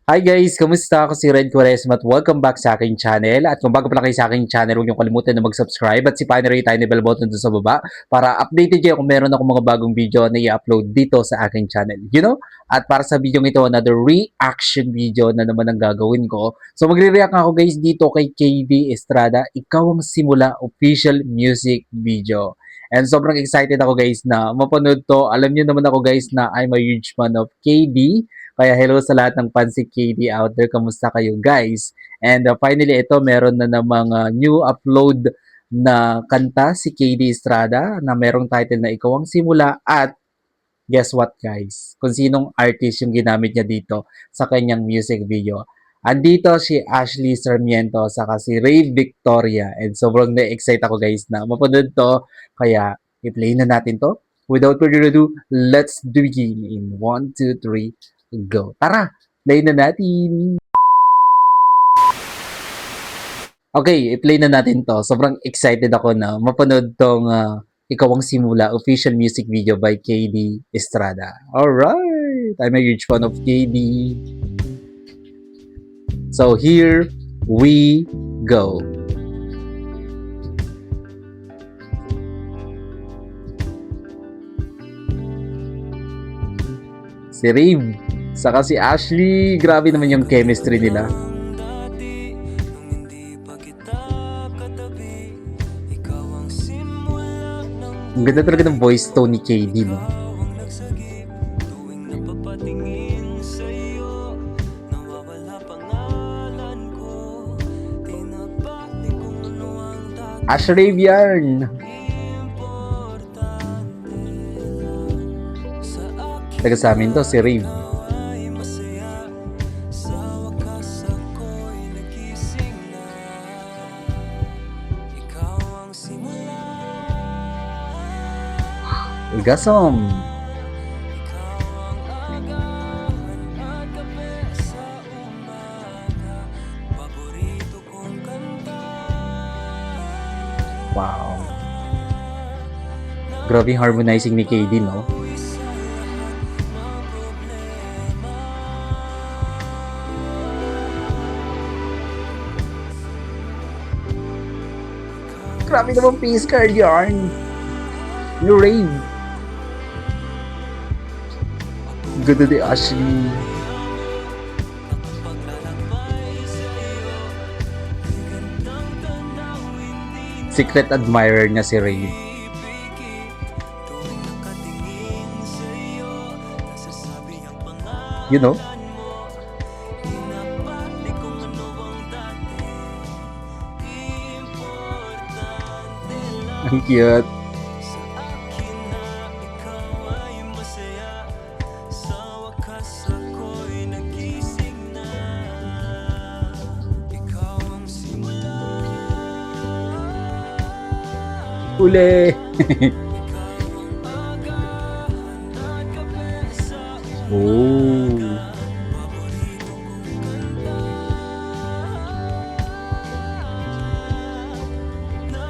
Hi guys! Kamusta? Ako si Red Quaresma at welcome back sa aking channel. At kung bago pa lang kayo sa aking channel, huwag niyo kalimutan na mag-subscribe at sipahin na rin yung tiny bell button doon sa baba para updated kayo kung meron akong mga bagong video na i-upload dito sa aking channel. At para sa video ito, another reaction video na naman ang gagawin ko. So magre-react ako guys dito kay KD Estrada, Ikaw ang Simula official music video. And sobrang excited ako guys na mapanood to. Alam niyo naman ako guys na I'm a huge fan of KD. Kaya hello sa lahat ng fans si KD out there. Kamusta kayo guys? And finally ito meron na namang new upload na kanta si KD Estrada na merong title na Ikaw ang Simula at guess what guys? Kung sinong artist yung ginamit niya dito sa kanyang music video. Andito si Ashley Sarmiento saka si Ray Victoria and sobrang na-excite ako guys na mapanood to kaya i-play na natin to. Without further ado, let's begin in 1, 2, 3, go. Tara, play na natin. Okay, i-play na natin to. Sobrang excited ako na mapanood tong Ikaw ang Simula official music video by KD Estrada. Alright, I'm a huge fan of KD. So here we go. Si Rave, saka si Ashley, grabe naman yung chemistry nila. Ang ganda talaga ng voice tone ni KD, no? Ashrave yarn. Taga sa amin to, si Rave. Gasom. Wow. Grabe harmonizing ni KD, no? Grabe naman face card yarn. New Rave. Ganda ni Ashley. Secret admirer niya si Ray. You know? Ang cute. Uli! Oh!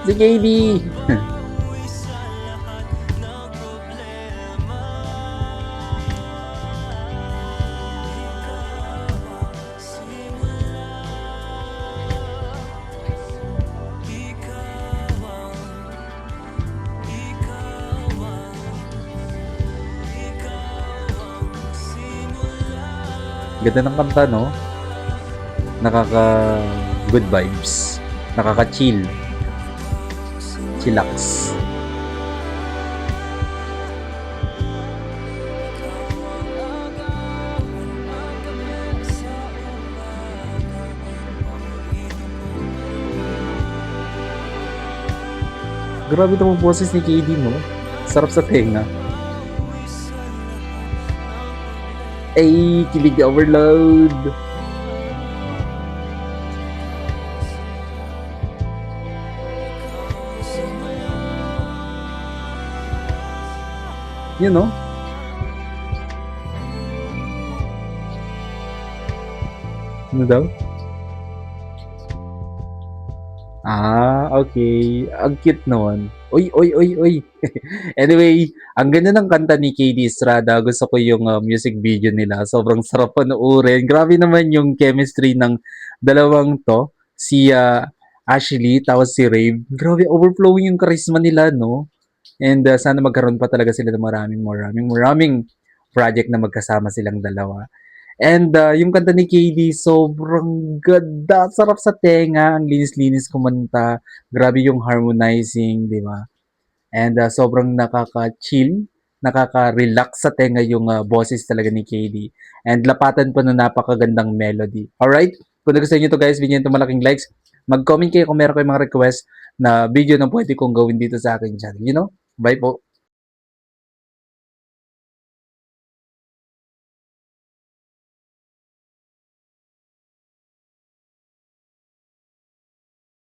Si KD! Ganda ng kanta, no? Nakaka good vibes. Nakaka chill. Chillax. Grabe itong boses ni KD, no? Sarap sa tenga. Ay, kilig overload. You know? Ano daw? Ah, okay. Ang cute naman. Uy, uy, uy, uy. Anyway, ang ganda ng kanta ni KD Estrada. Gusto ko yung music video nila. Sobrang sarap panoorin. Grabe naman yung chemistry ng dalawang to. Si Ashley, tapos si Rave. Grabe, overflowing yung charisma nila, no? And sana magkaroon pa talaga sila ng maraming project na magkasama silang dalawa. And yung kanta ni KD, sobrang ganda. Sarap sa tenga. Ang linis-linis kumanta. Grabe yung harmonizing, di ba? And sobrang nakaka-chill, nakaka-relax sa tenga yung boses talaga ni KD. And lapatan pa na napakagandang melody. Alright? Kung nagustuhan nyo to guys, bigyan nyo malaking likes. Mag-comment kayo kung meron kayong mga request na video na pwede kong gawin dito sa aking channel. You know? Bye po.